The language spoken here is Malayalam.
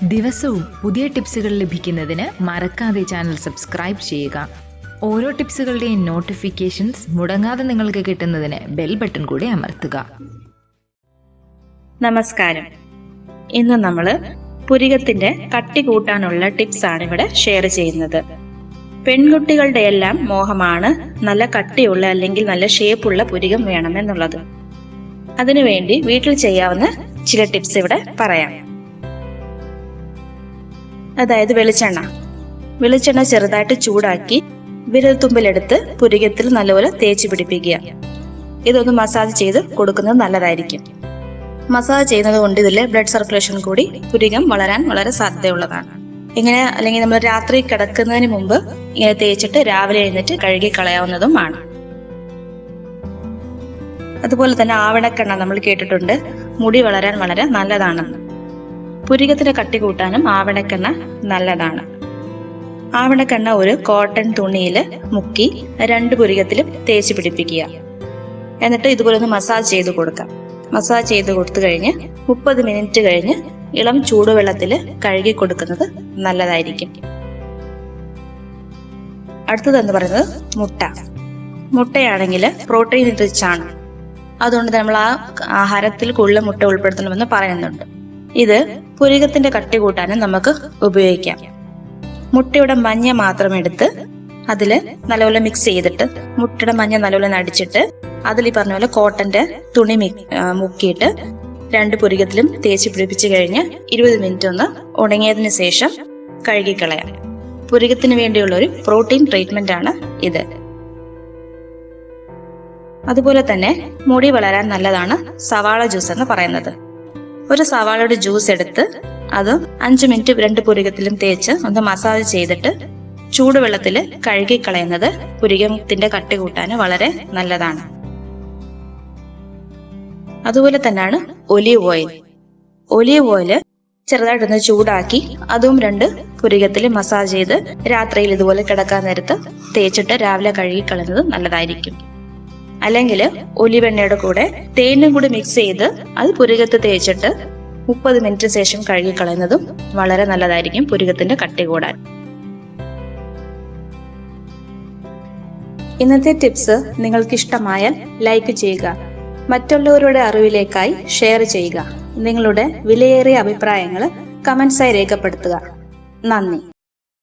ദിവസവും പുതിയ ടിപ്സുകൾ ലഭിക്കുന്നതിന് മറക്കാതെ ചാനൽ സബ്സ്ക്രൈബ് ചെയ്യുക. ഓരോ ടിപ്സുകളുടെയും നോട്ടിഫിക്കേഷൻസ് മുടങ്ങാതെ നിങ്ങൾക്ക് കിട്ടുന്നതിന് ബെൽ ബട്ടൺ കൂടി അമർത്തുക. നമസ്കാരം. ഇന്ന് നമ്മൾ പുരികത്തിന്റെ കട്ടി കൂട്ടാനുള്ള ടിപ്സ് ആണ് ഇവിടെ ഷെയർ ചെയ്യുന്നത്. പെൺകുട്ടികളുടെ എല്ലാം മോഹമാണ് നല്ല കട്ടിയുള്ള അല്ലെങ്കിൽ നല്ല ഷേപ്പുള്ള പുരികം വേണമെന്നുള്ളത്. അതിനുവേണ്ടി വീട്ടിൽ ചെയ്യാവുന്ന ചില ടിപ്സ് ഇവിടെ പറയാം. അതായത് വെളിച്ചെണ്ണ ചെറുതായിട്ട് ചൂടാക്കി വിരൽത്തുമ്പിലെടുത്ത് പുരികത്തിൽ നല്ലപോലെ തേച്ച് പിടിപ്പിക്കുക. ഇതൊന്ന് മസാജ് ചെയ്ത് കൊടുക്കുന്നത് നല്ലതായിരിക്കും. മസാജ് ചെയ്യുന്നത് കൊണ്ട് ഇതിലെ ബ്ലഡ് സർക്കുലേഷൻ കൂടി പുരികം വളരാൻ വളരെ സാധ്യതയുള്ളതാണ്. അല്ലെങ്കിൽ നമ്മൾ രാത്രി കിടക്കുന്നതിന് മുമ്പ് ഇങ്ങനെ തേച്ചിട്ട് രാവിലെ എഴുന്നേറ്റ് കഴുകി കളയാവുന്നതുമാണ്. അതുപോലെ തന്നെ ആവണക്കെണ്ണ നമ്മൾ കേട്ടിട്ടുണ്ട്, മുടി വളരാൻ വളരെ നല്ലതാണെന്ന്. പുരികത്തിന്റെ കട്ടി കൂട്ടാനും ആവണക്കെണ്ണ നല്ലതാണ്. ആവണക്കെണ്ണ ഒരു കോട്ടൺ തുണിയിൽ മുക്കി 2 പുരികത്തിലും തേച്ച് പിടിപ്പിക്കുക. എന്നിട്ട് ഇതുപോലെ ഒന്ന് മസാജ് ചെയ്ത് കൊടുക്കാം. മസാജ് ചെയ്ത് കൊടുത്തു കഴിഞ്ഞ് 30 മിനിറ്റ് കഴിഞ്ഞ് ഇളം ചൂടുവെള്ളത്തിൽ കഴുകി കൊടുക്കുന്നത് നല്ലതായിരിക്കും. അടുത്തതെന്ന് പറയുന്നത് മുട്ടയാണെങ്കിൽ പ്രോട്ടീൻ റിച്ച് ആണ്. അതുകൊണ്ട് നമ്മൾ ആ ആഹാരത്തിൽ കൂടുതൽ മുട്ട ഉൾപ്പെടുത്തണമെന്ന് പറയുന്നുണ്ട്. ഇത് പുരികത്തിന്റെ കട്ടി കൂട്ടാനും നമുക്ക് ഉപയോഗിക്കാം. മുട്ടയുടെ മഞ്ഞ മാത്രം എടുത്ത് അതിൽ നല്ലപോലെ മിക്സ് ചെയ്തിട്ട് മുട്ടയുടെ മഞ്ഞ നല്ലപോലെ നടിച്ചിട്ട് അതിൽ ഈ പറഞ്ഞ പോലെ കോട്ടന്റെ തുണി മുക്കിയിട്ട് 2 പുരികത്തിലും തേച്ച് പിടിപ്പിച്ചു കഴിഞ്ഞ് 20 മിനിറ്റ് ഒന്ന് ഉണങ്ങിയതിന് ശേഷം കഴുകിക്കളയാം. പുരികത്തിന് വേണ്ടിയുള്ള ഒരു പ്രോട്ടീൻ ട്രീറ്റ്മെന്റ് ആണ് ഇത്. അതുപോലെ തന്നെ മുടി വളരാൻ നല്ലതാണ് സവാള ജ്യൂസ് എന്ന് പറയുന്നത്. ഒരു സവാളയുടെ ജ്യൂസ് എടുത്ത് അത് 5 മിനിറ്റ് 2 പുരികത്തിലും തേച്ച് ഒന്ന് മസാജ് ചെയ്തിട്ട് ചൂടുവെള്ളത്തിൽ കഴുകിക്കളയുന്നത് പുരികത്തിന്റെ കട്ടി കൂട്ടാൻ വളരെ നല്ലതാണ്. അതുപോലെ തന്നെയാണ് ഒലീവ് ഓയിൽ ചെറുതായിട്ടൊന്ന് ചൂടാക്കി അതും 2 പുരികത്തിൽ മസാജ് ചെയ്ത് രാത്രിയിൽ ഇതുപോലെ കിടക്കാൻ നേരത്ത് തേച്ചിട്ട് രാവിലെ കഴുകിക്കളയുന്നത് നല്ലതായിരിക്കും. അല്ലെങ്കിൽ ഒലിവ് എണ്ണയുടെ കൂടെ തേനും കൂടി മിക്സ് ചെയ്ത് അത് പുരികത്ത് തേച്ചിട്ട് 30 മിനിറ്റ് ശേഷം കഴുകിക്കളയുന്നതും വളരെ നല്ലതായിരിക്കും പുരികത്തിന്റെ കട്ടി കൂടാൻ. ഇന്നത്തെ ടിപ്സ് നിങ്ങൾക്ക് ഇഷ്ടമായാൽ ലൈക്ക് ചെയ്യുക. മറ്റുള്ളവരുടെ അറിവിലേക്കായി ഷെയർ ചെയ്യുക. നിങ്ങളുടെ വിലയേറിയ അഭിപ്രായങ്ങൾ കമന്റ്സായി രേഖപ്പെടുത്തുക. നന്ദി.